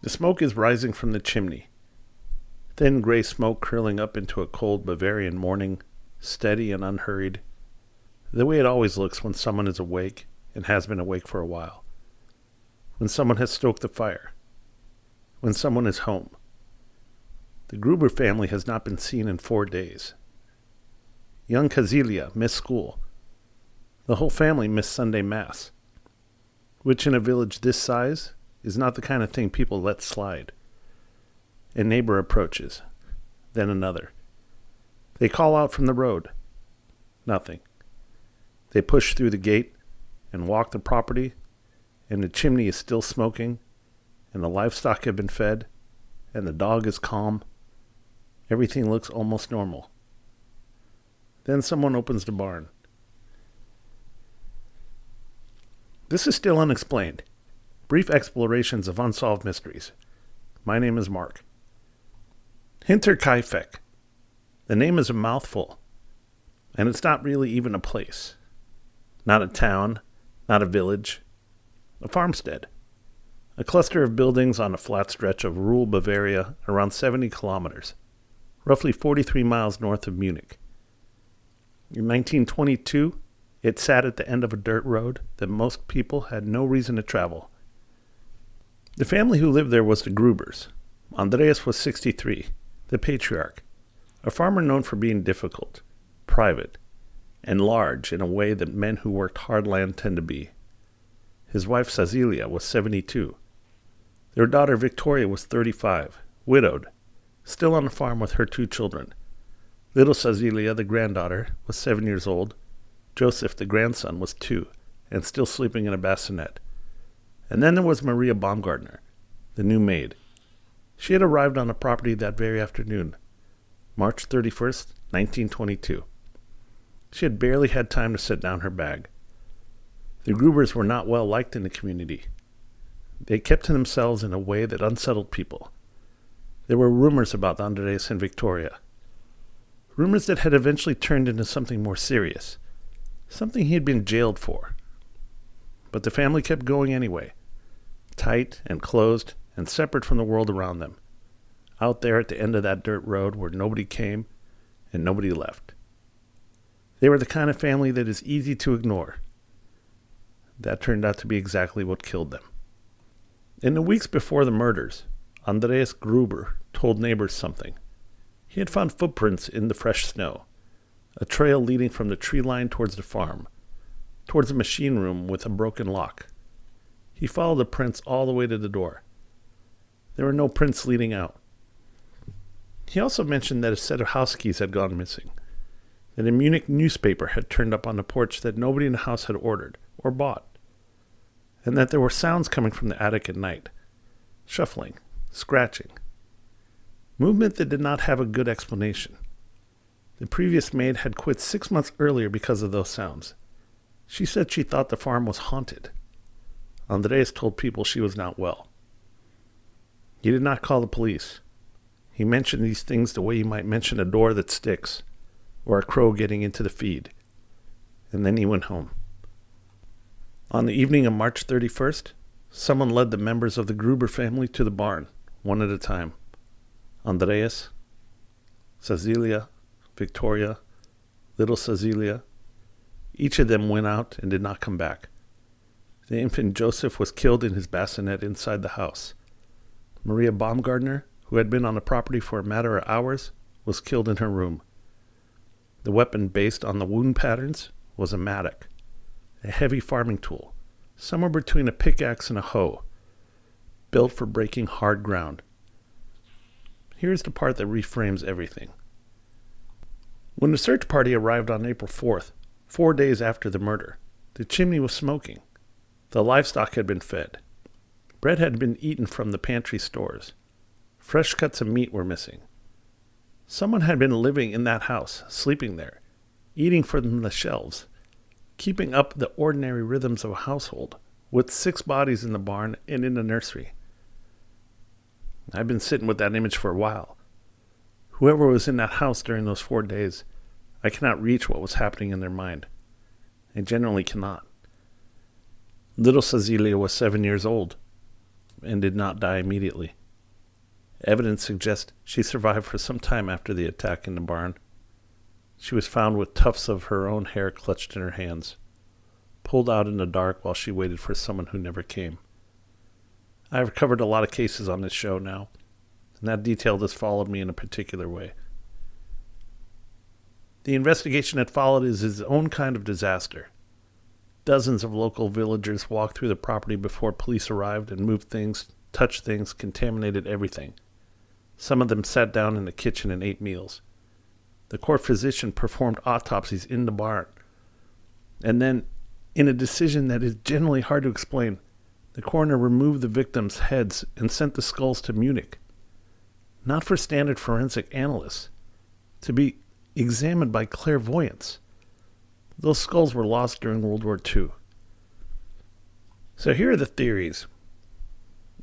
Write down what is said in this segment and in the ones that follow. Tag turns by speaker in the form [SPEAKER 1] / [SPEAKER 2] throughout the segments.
[SPEAKER 1] The smoke is rising from the chimney, thin gray smoke curling up into a cold Bavarian morning, steady and unhurried, the way it always looks when someone is awake and has been awake for a while, when someone has stoked the fire, when someone is home. The Gruber family has not been seen in 4 days. Young Kazilia missed school. The whole family missed Sunday Mass, which in a village this size is not the kind of thing people let slide. A neighbor approaches, then another. They call out from the road. Nothing. They push through the gate and walk the property, and the chimney is still smoking, and the livestock have been fed, and the dog is calm. Everything looks almost normal. Then someone opens the barn. This is still unexplained. Brief explorations of unsolved mysteries. My name is Mark. Hinterkaifeck. The name is a mouthful, and it's not really even a place. Not a town, not a village. A farmstead. A cluster of buildings on a flat stretch of rural Bavaria around 70 kilometers, roughly 43 miles north of Munich. In 1922, it sat at the end of a dirt road that most people had no reason to travel. The family who lived there was the Grubers. Andreas was 63, the patriarch, a farmer known for being difficult, private, and large in a way that men who worked hard land tend to be. His wife Cecilia was 72. Their daughter Victoria was 35, widowed, still on the farm with her 2 children. Little Cecilia, the granddaughter, was 7 years old. Joseph, the grandson, was 2, and still sleeping in a bassinet. And then there was Maria Baumgartner, the new maid. She had arrived on the property that very afternoon, March 31st, 1922. She had barely had time to set down her bag. The Grubers were not well liked in the community. They kept to themselves in a way that unsettled people. There were rumors about Andres and Victoria. Rumors that had eventually turned into something more serious. Something he had been jailed for. But the family kept going anyway. Tight and closed and separate from the world around them. Out there at the end of that dirt road where nobody came and nobody left. They were the kind of family that is easy to ignore. That turned out to be exactly what killed them. In the weeks before the murders, Andreas Gruber told neighbors something. He had found footprints in the fresh snow, a trail leading from the tree line towards the farm, towards a machine room with a broken lock. He followed the prints all the way to the door. There were no prints leading out. He also mentioned that a set of house keys had gone missing, that a Munich newspaper had turned up on the porch that nobody in the house had ordered or bought, and that there were sounds coming from the attic at night, shuffling, scratching, movement that did not have a good explanation. The previous maid had quit 6 months earlier because of those sounds. She said she thought the farm was haunted. Andreas told people she was not well. He did not call the police. He mentioned these things the way you might mention a door that sticks, or a crow getting into the feed. And then he went home. On the evening of March 31st, someone led the members of the Gruber family to the barn, one at a time. Andreas, Cecilia, Victoria, little Cecilia. Each of them went out and did not come back. The infant Joseph was killed in his bassinet inside the house. Maria Baumgartner, who had been on the property for a matter of hours, was killed in her room. The weapon based on the wound patterns was a mattock, a heavy farming tool, somewhere between a pickaxe and a hoe, built for breaking hard ground. Here's the part that reframes everything. When the search party arrived on April 4th, 4 days after the murder, the chimney was smoking. The livestock had been fed. Bread had been eaten from the pantry stores. Fresh cuts of meat were missing. Someone had been living in that house, sleeping there, eating from the shelves, keeping up the ordinary rhythms of a household, with 6 bodies in the barn and in the nursery. I've been sitting with that image for a while. Whoever was in that house during those 4 days, I cannot reach what was happening in their mind. I generally cannot. Little Cecilia was 7 years old. and did not die immediately. Evidence suggests she survived for some time after the attack in the barn. She was found with tufts of her own hair clutched in her hands, pulled out in the dark while she waited for someone who never came. I've covered a lot of cases on this show now, and that detail has followed me in a particular way. The investigation that followed is its own kind of disaster. Dozens of local villagers walked through the property before police arrived and moved things, touched things, contaminated everything. Some of them sat down in the kitchen and ate meals. The court physician performed autopsies in the barn. And then, in a decision that is generally hard to explain, the coroner removed the victims' heads and sent the skulls to Munich. Not for standard forensic analysts, to be examined by clairvoyants. Those skulls were lost during World War II. So here are the theories,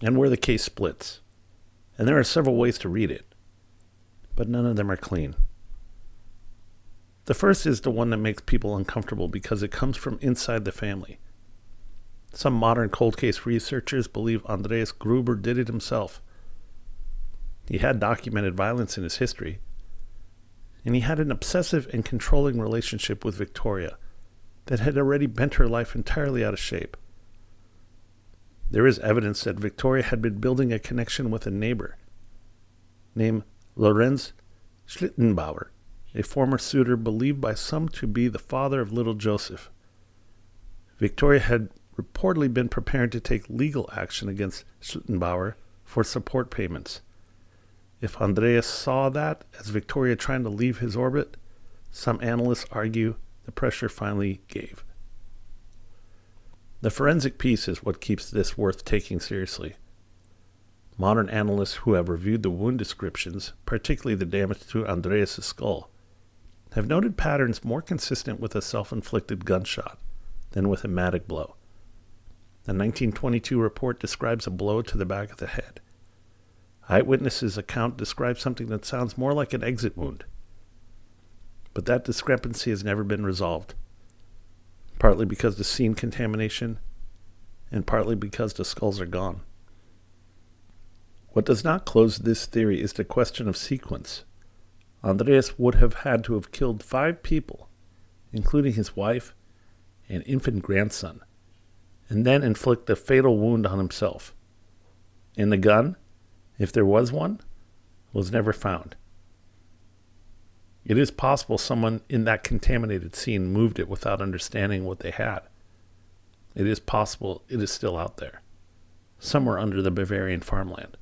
[SPEAKER 1] and where the case splits. And there are several ways to read it, but none of them are clean. The first is the one that makes people uncomfortable because it comes from inside the family. Some modern cold case researchers believe Andreas Gruber did it himself. He had documented violence in his history, and he had an obsessive and controlling relationship with Victoria that had already bent her life entirely out of shape. There is evidence that Victoria had been building a connection with a neighbor named Lorenz Schlittenbauer, a former suitor believed by some to be the father of little Joseph. Victoria had reportedly been preparing to take legal action against Schlittenbauer for support payments. If Andreas saw that as Victoria trying to leave his orbit, some analysts argue the pressure finally gave. The forensic piece is what keeps this worth taking seriously. Modern analysts who have reviewed the wound descriptions, particularly the damage to Andreas' skull, have noted patterns more consistent with a self-inflicted gunshot than with a matic blow. The 1922 report describes a blow to the back of the head. Eyewitnesses' account describes something that sounds more like an exit wound. But that discrepancy has never been resolved, partly because of the scene contamination, and partly because the skulls are gone. What does not close this theory is the question of sequence. Andreas would have had to have killed 5 people, including his wife and infant grandson, and then inflict a fatal wound on himself. And the gun, if there was one, was never found. It is possible someone in that contaminated scene moved it without understanding what they had. It is possible it is still out there, somewhere under the Bavarian farmland.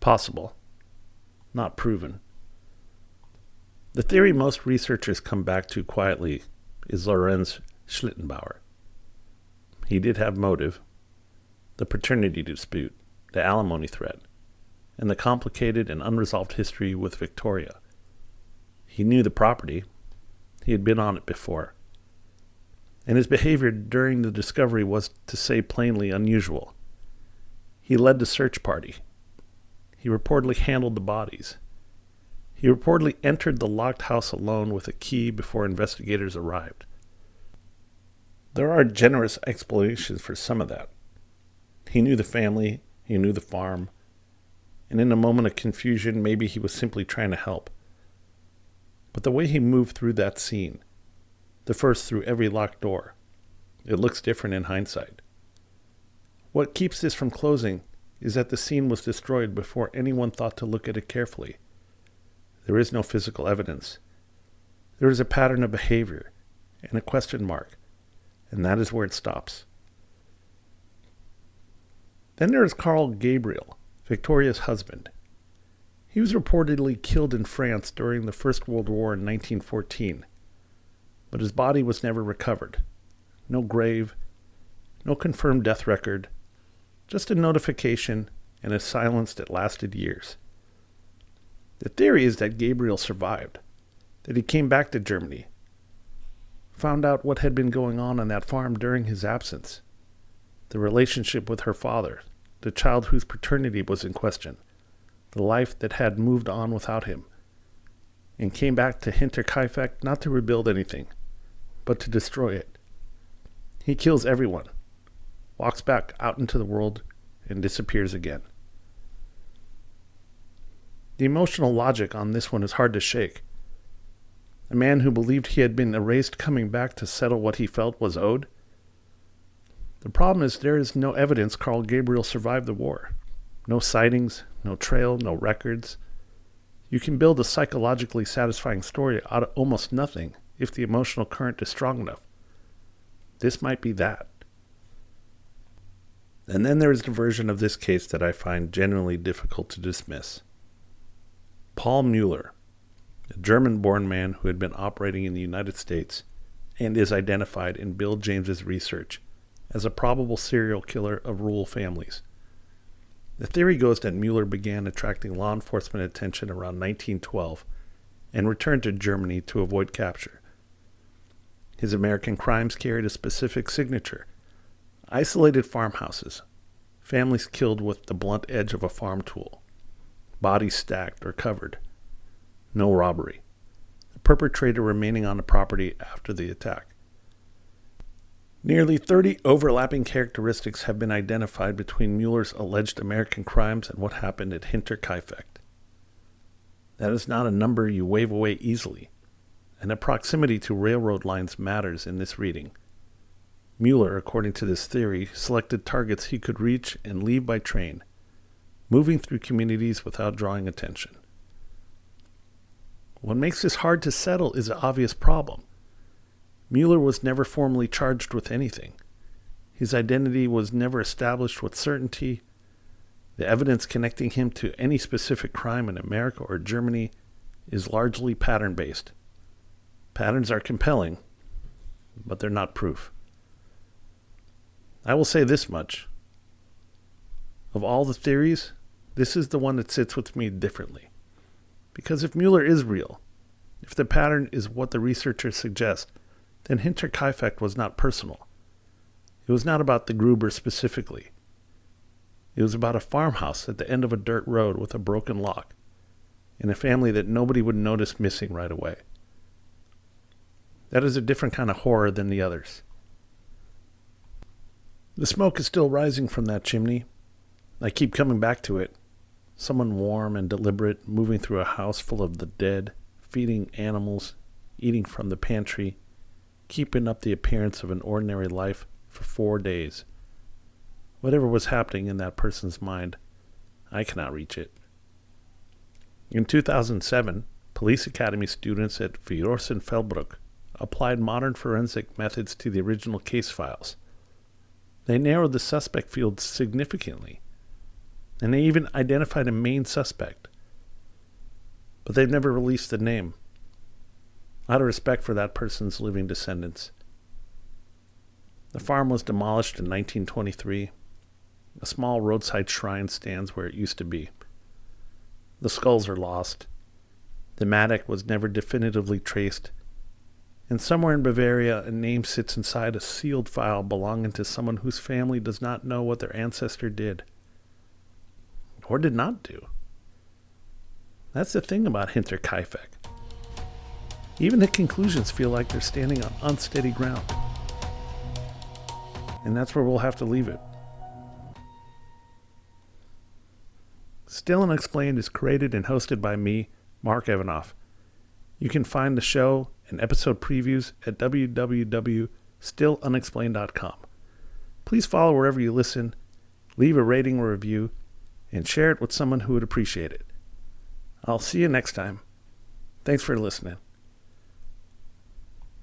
[SPEAKER 1] Possible, not proven. The theory most researchers come back to quietly is Lorenz Schlittenbauer. He did have motive: the paternity dispute, the alimony threat, and the complicated and unresolved history with Victoria. He knew the property. He had been on it before. And his behavior during the discovery was, to say plainly, unusual. He led the search party. He reportedly handled the bodies. He reportedly entered the locked house alone with a key before investigators arrived. There are generous explanations for some of that. He knew the family, he knew the farm, and in a moment of confusion, maybe he was simply trying to help. But the way he moved through that scene, the first through every locked door, it looks different in hindsight. What keeps this from closing is that the scene was destroyed before anyone thought to look at it carefully. There is no physical evidence. There is a pattern of behavior and a question mark, and that is where it stops. Then there is Carl Gabriel, Victoria's husband. He was reportedly killed in France during the First World War in 1914, but his body was never recovered. No grave, no confirmed death record, just a notification and a silence that lasted years. The theory is that Gabriel survived, that he came back to Germany, found out what had been going on that farm during his absence, the relationship with her father, the child whose paternity was in question, the life that had moved on without him, and came back to Hinterkaifeck not to rebuild anything, but to destroy it. He kills everyone, walks back out into the world, and disappears again. The emotional logic on this one is hard to shake. A man who believed he had been erased coming back to settle what he felt was owed? The problem is there is no evidence Carl Gabriel survived the war. No sightings, no trail, no records. You can build a psychologically satisfying story out of almost nothing if the emotional current is strong enough. This might be that. And then there is the version of this case that I find genuinely difficult to dismiss. Paul Mueller, a German-born man who had been operating in the United States and is identified in Bill James's research as a probable serial killer of rural families. The theory goes that Mueller began attracting law enforcement attention around 1912 and returned to Germany to avoid capture. His American crimes carried a specific signature: isolated farmhouses, families killed with the blunt edge of a farm tool, bodies stacked or covered, no robbery, the perpetrator remaining on the property after the attack. Nearly 30 overlapping characteristics have been identified between Mueller's alleged American crimes and what happened at Hinterkaifeck. That is not a number you wave away easily, and the proximity to railroad lines matters in this reading. Mueller, according to this theory, selected targets he could reach and leave by train, moving through communities without drawing attention. What makes this hard to settle is an obvious problem. Mueller was never formally charged with anything. His identity was never established with certainty. The evidence connecting him to any specific crime in America or Germany is largely pattern-based. Patterns are compelling, but they're not proof. I will say this much. Of all the theories, this is the one that sits with me differently. Because if Mueller is real, if the pattern is what the researchers suggest, then Hinterkaifeck was not personal. It was not about the Gruber specifically. It was about a farmhouse at the end of a dirt road with a broken lock, and a family that nobody would notice missing right away. That is a different kind of horror than the others. The smoke is still rising from that chimney. I keep coming back to it. Someone warm and deliberate moving through a house full of the dead, feeding animals, eating from the pantry, keeping up the appearance of an ordinary life for 4 days. Whatever was happening in that person's mind, I cannot reach it. In 2007, police academy students at Fellbrook applied modern forensic methods to the original case files. They narrowed the suspect field significantly, and they even identified a main suspect. But they've never released the name, out of respect for that person's living descendants. The farm was demolished in 1923. A small roadside shrine stands where it used to be. The skulls are lost. The mattock was never definitively traced. And somewhere in Bavaria, a name sits inside a sealed file belonging to someone whose family does not know what their ancestor did. Or did not do. That's the thing about Hinterkaifeck. Even the conclusions feel like they're standing on unsteady ground. And that's where we'll have to leave it. Still Unexplained is created and hosted by me, Mark Evanoff. You can find the show and episode previews at www.stillunexplained.com. Please follow wherever you listen, leave a rating or review, and share it with someone who would appreciate it. I'll see you next time. Thanks for listening.